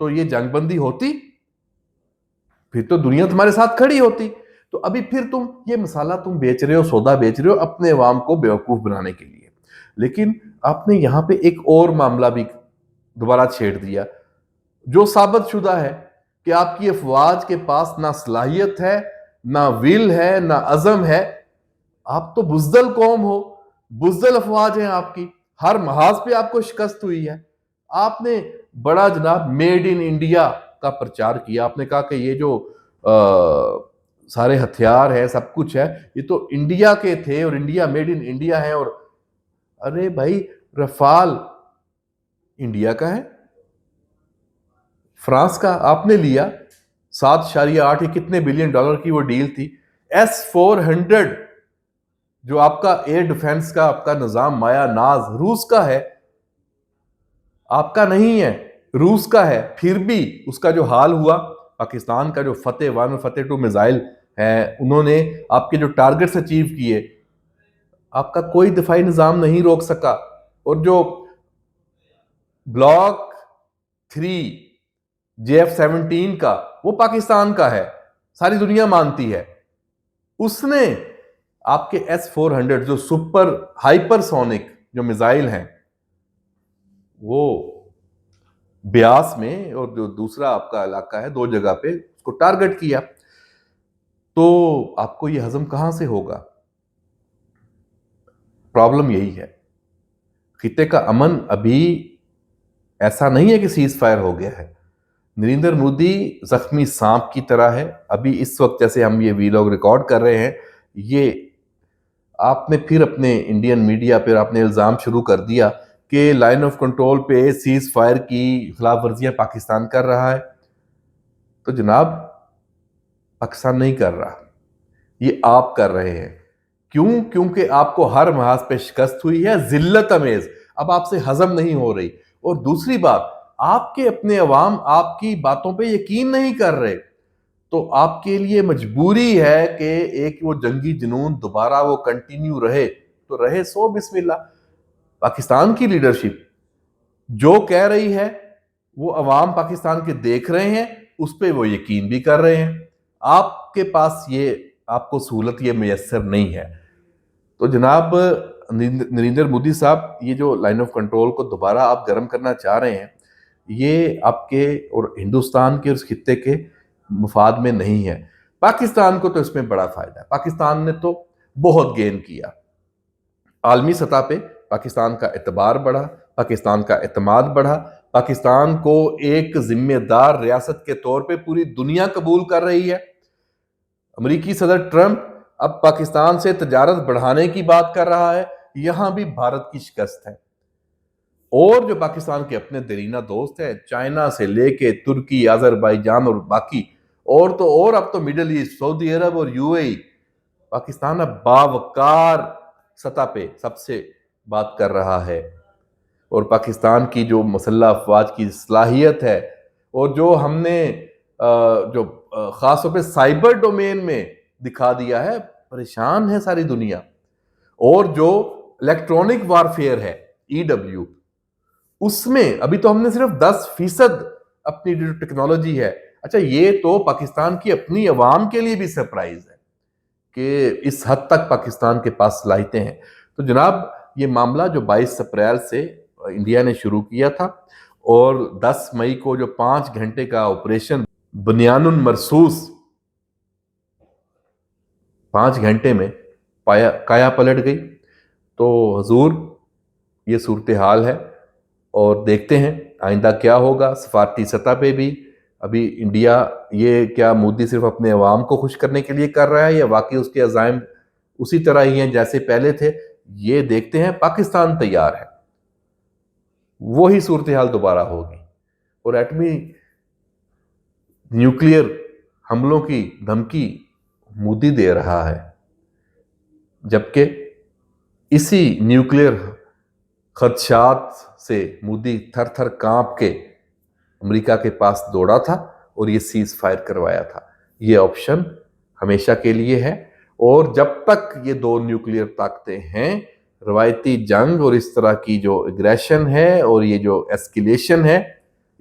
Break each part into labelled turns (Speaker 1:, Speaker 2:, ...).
Speaker 1: تو یہ جنگ بندی ہوتی, پھر تو دنیا تمہارے ساتھ کھڑی ہوتی. تو ابھی پھر تم یہ مسالہ تم بیچ رہے ہو, سودا بیچ رہے ہو اپنے عوام کو بیوقوف بنانے کے لیے. لیکن آپ نے یہاں پہ ایک اور معاملہ بھی دوبارہ چھیڑ دیا جو ثابت شدہ ہے کہ آپ کی افواج کے پاس نہ صلاحیت ہے, نہ ول ہے, نہ عزم ہے. آپ تو بزدل قوم ہو, بزدل افواج ہیں آپ کی, ہر محاذ پہ آپ کو شکست ہوئی ہے. آپ نے بڑا جناب میڈ ان انڈیا کا پرچار کیا, آپ نے کہا کہ یہ جو سارے ہتھیار ہے, سب کچھ ہے, یہ تو انڈیا کے تھے اور انڈیا میڈ ان انڈیا ہے. اور ارے بھائی رفال انڈیا کا ہے, فرانس کا آپ نے لیا, 7.8 کتنے بلین ڈالر کی وہ ڈیل تھی. S-400 جو آپ کا ایئر ڈیفنس کا آپ کا نظام مایا ناز روس کا ہے, آپ کا نہیں ہے, روس کا ہے. پھر بھی اس کا جو حال ہوا, پاکستان کا جو فتح 1 اور فتح 2 میزائل ہے, انہوں نے آپ کے جو ٹارگٹس اچیو کیے, آپ کا کوئی دفاعی نظام نہیں روک سکا. اور جو بلاک 3 JF-17 کا, وہ پاکستان کا ہے, ساری دنیا مانتی ہے. اس نے آپ کے S-400 جو سپر ہائپر سونک جو میزائل ہیں, وہ بیاس میں اور جو دوسرا آپ کا علاقہ ہے, 2 جگہ پہ اس کو ٹارگٹ کیا. تو آپ کو یہ ہضم کہاں سے ہوگا؟ پرابلم یہی ہے. خطے کا امن ابھی ایسا نہیں ہے کہ سیز فائر ہو گیا ہے. نریندر مودی زخمی سانپ کی طرح ہے. ابھی اس وقت جیسے ہم یہ ویلاگ ریکارڈ کر رہے ہیں, یہ آپ نے پھر اپنے انڈین میڈیا پہ آپ نے الزام شروع کر دیا کہ لائن آف کنٹرول پہ سیز فائر کی خلاف ورزیاں پاکستان کر رہا ہے. تو جناب پاکستان نہیں کر رہا, یہ آپ کر رہے ہیں. کیوں؟ کیونکہ آپ کو ہر محاذ پہ شکست ہوئی ہے, ذلت امیز, اب آپ سے ہضم نہیں ہو رہی. اور دوسری بات, آپ کے اپنے عوام آپ کی باتوں پہ یقین نہیں کر رہے, تو آپ کے لیے مجبوری ہے کہ ایک وہ جنگی جنون دوبارہ وہ کنٹینیو رہے. تو رہے سو بسم اللہ. پاکستان کی لیڈرشپ جو کہہ رہی ہے وہ عوام پاکستان کے دیکھ رہے ہیں, اس پہ وہ یقین بھی کر رہے ہیں. آپ کے پاس یہ آپ کو سہولت یہ میسر نہیں ہے. تو جناب نریندر مودی صاحب, یہ جو لائن آف کنٹرول کو دوبارہ آپ گرم کرنا چاہ رہے ہیں, یہ آپ کے اور ہندوستان کے اور اس خطے کے مفاد میں نہیں ہے. پاکستان کو تو اس میں بڑا فائدہ ہے. پاکستان نے تو بہت گین کیا. عالمی سطح پہ پاکستان کا اعتبار بڑھا, پاکستان کا اعتماد بڑھا, پاکستان کو ایک ذمہ دار ریاست کے طور پہ پوری دنیا قبول کر رہی ہے. امریکی صدر ٹرمپ اب پاکستان سے تجارت بڑھانے کی بات کر رہا ہے. یہاں بھی بھارت کی شکست ہے. اور جو پاکستان کے اپنے دیرینہ دوست ہیں, چائنا سے لے کے ترکی, آذربائیجان اور باقی, اور تو اور اب تو مڈل ایسٹ, سعودی عرب اور UAE, پاکستان اب باوقار سطح پہ سب سے بات کر رہا ہے. اور پاکستان کی جو مسلح افواج کی صلاحیت ہے, اور جو ہم نے جو خاص طور پہ سائبر ڈومین میں دکھا دیا ہے, پریشان ہے ساری دنیا. اور جو الیکٹرونک وارفیئر ہے EW, اس میں ابھی تو ہم نے صرف 10% اپنی جو ٹیکنالوجی ہے. اچھا, یہ تو پاکستان کی اپنی عوام کے لیے بھی سرپرائز ہے کہ اس حد تک پاکستان کے پاس صلاحیتیں ہیں. تو جناب یہ معاملہ جو 22 اپریل سے انڈیا نے شروع کیا تھا, اور 10 مئی کو جو 5 گھنٹے کا آپریشن بنیان المرصوص 5 گھنٹے میں کایا پلٹ گئی. تو حضور یہ صورتحال ہے, اور دیکھتے ہیں آئندہ کیا ہوگا. سفارتی سطح پہ بھی ابھی انڈیا, یہ کیا مودی صرف اپنے عوام کو خوش کرنے کے لیے کر رہا ہے, یا واقعی اس کے عزائم اسی طرح ہی ہیں جیسے پہلے تھے, یہ دیکھتے ہیں. پاکستان تیار ہے, وہی صورتحال دوبارہ ہوگی. اور ایٹمی نیوکلیئر حملوں کی دھمکی مودی دے رہا ہے, جبکہ اسی نیوکلیئر خدشات سے مودی تھر تھر کانپ کے امریکہ کے پاس دوڑا تھا اور یہ سیز فائر کروایا تھا. یہ آپشن ہمیشہ کے لیے ہے, اور جب تک یہ 2 نیوکلیئر طاقتیں ہیں, روایتی جنگ اور اس طرح کی جو اگریشن ہے اور یہ جو ایسکیلیشن ہے,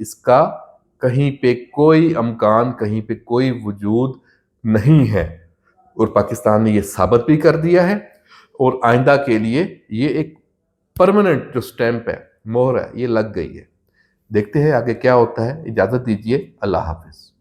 Speaker 1: اس کا کہیں پہ کوئی امکان، کہیں پہ کوئی وجود نہیں ہے، اور پاکستان نے یہ ثابت بھی کر دیا ہے، اور آئندہ کے لیے یہ ایک پرماننٹ جو سٹیمپ ہے، مہر ہے، یہ لگ گئی ہے۔ دیکھتے ہیں آگے کیا ہوتا ہے۔ اجازت دیجیے، اللہ حافظ۔